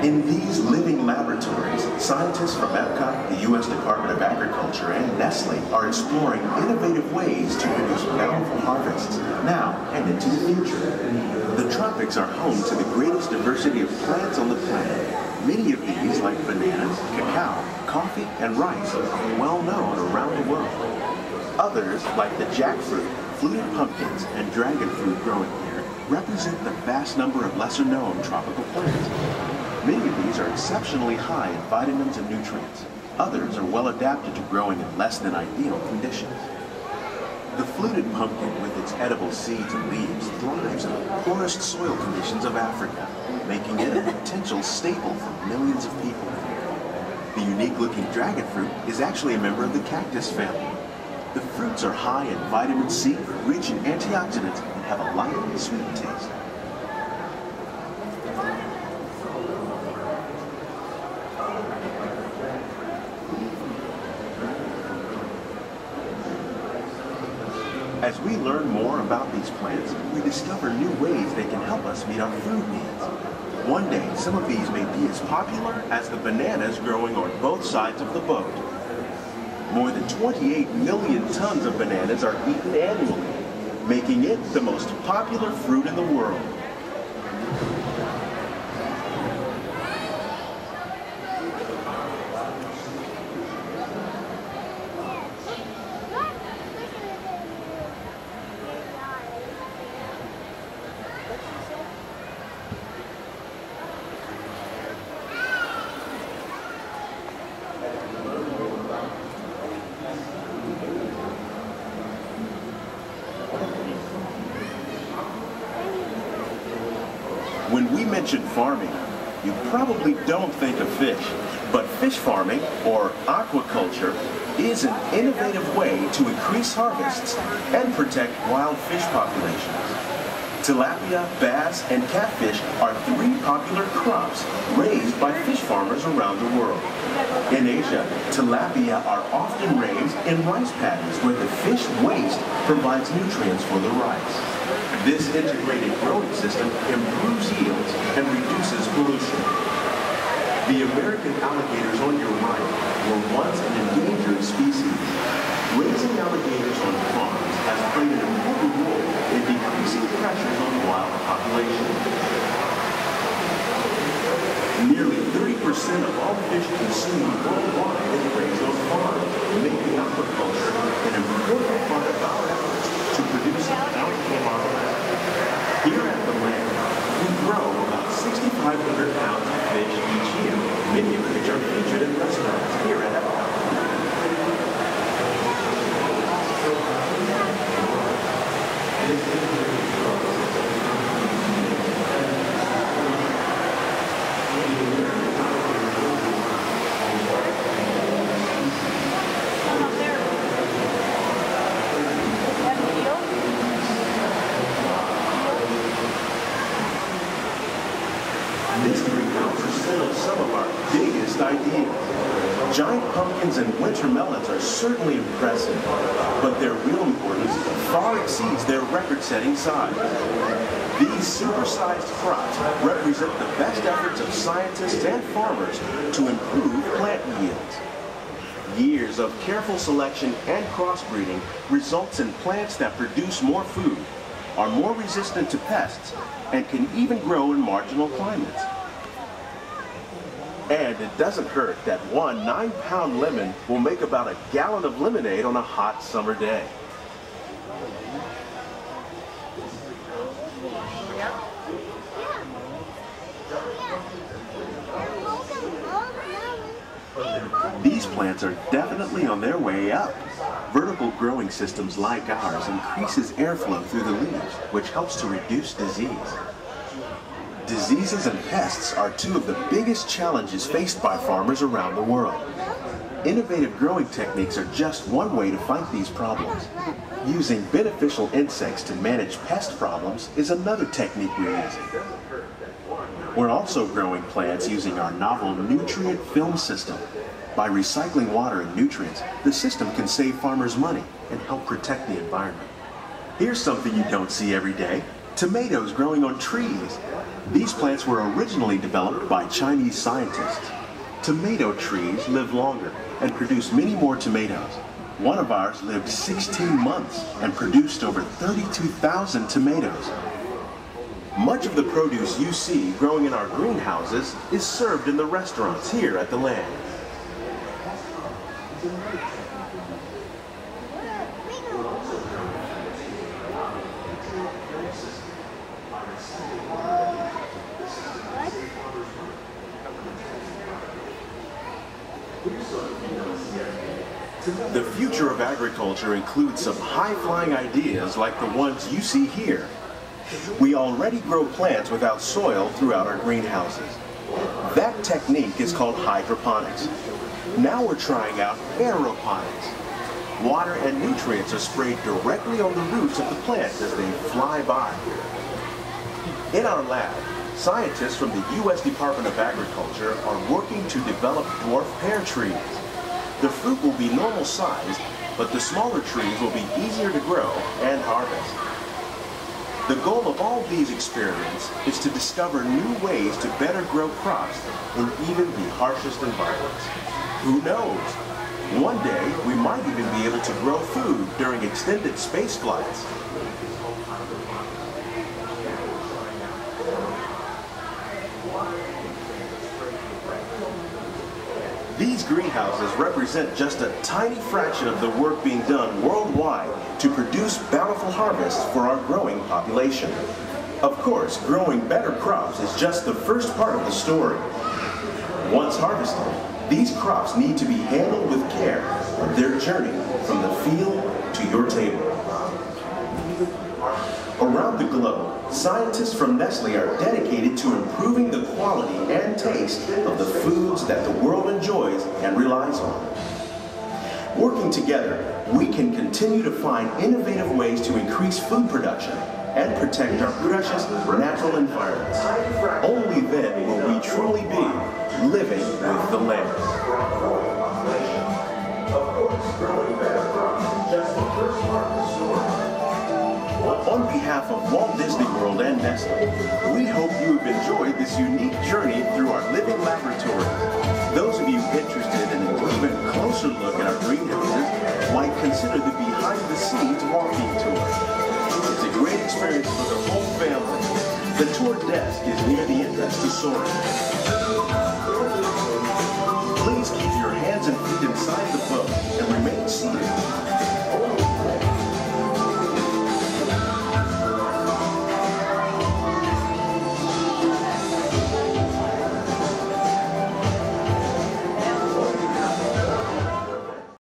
In these living laboratories, scientists from Epcot, the U.S. Department of Agriculture, and Nestle are exploring innovative ways to produce bountiful harvests now and into the future. The tropics are home to the greatest diversity of plants on the planet. Many of these, like bananas, cacao, coffee, and rice, are well known around the world. Others, like the jackfruit, fluted pumpkins, and dragon fruit growing here, represent the vast number of lesser-known tropical plants. Many of these are exceptionally high in vitamins and nutrients. Others are well adapted to growing in less than ideal conditions. The fluted pumpkin, with its edible seeds and leaves, thrives in the poorest soil conditions of Africa, making it a potential staple for millions of people. The unique-looking dragon fruit is actually a member of the cactus family. The fruits are high in vitamin C, rich in antioxidants, and have a light, sweet taste. As we learn more about these plants, we discover new ways they can help us meet our food needs. One day, some of these may be as popular as the bananas growing on both sides of the boat. More than 28 million tons of bananas are eaten annually, making it the most popular fruit in the world. When we mention farming, you probably don't think of fish, but fish farming, or aquaculture, is an innovative way to increase harvests and protect wild fish populations. Tilapia, bass, and catfish are three popular crops raised by fish farmers around the world. In Asia, tilapia are often raised in rice paddies where the fish waste provides nutrients for the rice. This integrated growing system improves yields and reduces pollution. The American alligators on your right were once an endangered species. Raising alligators on farms has played an important role in decreasing pressures on wild populations. Nearly 30% of all fish consumed worldwide is raised on farms, making aquaculture an important part of our efforts to produce a bountiful harvest. Here at the land, we grow about 6,500 pounds of fish each year, many of which are featured in restaurants here at Epcot. Mystery houses full of some of our biggest ideas. Giant pumpkins and winter melons are certainly impressive, but their real importance far exceeds their record-setting size. These supersized crops represent the best efforts of scientists and farmers to improve plant yields. Years of careful selection and crossbreeding results in plants that produce more food, are more resistant to pests, and can even grow in marginal climates. And it doesn't hurt that one 9-pound lemon will make about a gallon of lemonade on a hot summer day. These plants are definitely on their way up. Vertical growing systems like ours increases airflow through the leaves, which helps to reduce disease. Diseases and pests are two of the biggest challenges faced by farmers around the world. Innovative growing techniques are just one way to fight these problems. Using beneficial insects to manage pest problems is another technique we're using. We're also growing plants using our novel nutrient film system. By recycling water and nutrients, the system can save farmers money and help protect the environment. Here's something you don't see every day: Tomatoes growing on trees. These plants were originally developed by Chinese scientists. Tomato trees live longer and produce many more tomatoes. One of ours lived 16 months and produced over 32,000 tomatoes. Much of the produce you see growing in our greenhouses is served in the restaurants here at the land. The future of agriculture includes some high-flying ideas like the ones you see here. We already grow plants without soil throughout our greenhouses. That technique is called hydroponics. Now we're trying out aeroponics. Water and nutrients are sprayed directly on the roots of the plants as they fly by. In our lab, scientists from the U.S. Department of Agriculture are working to develop dwarf pear trees. The fruit will be normal size, but the smaller trees will be easier to grow and harvest. The goal of all these experiments is to discover new ways to better grow crops in even the harshest environments. Who knows? One day, we might even be able to grow food during extended space flights. These greenhouses represent just a tiny fraction of the work being done worldwide to produce bountiful harvests for our growing population. Of course, growing better crops is just the first part of the story. Once harvested, these crops need to be handled with care on their journey from the field to your table. Around the globe, scientists from Nestle are dedicated to improving the quality and taste of the foods that the world enjoys and relies on. Working together, we can continue to find innovative ways to increase food production and protect our precious natural environments. Only then will we truly be living with the land. On behalf of Walt Disney World and Nestle, we hope you have enjoyed this unique journey through our living laboratory. Those of you interested in an even closer look at our greenhouses might consider the behind-the-scenes walking tour. It's a great experience for the whole family. The tour desk is near the entrance to Soaring. Please keep your hands and feet inside the boat and remain seated.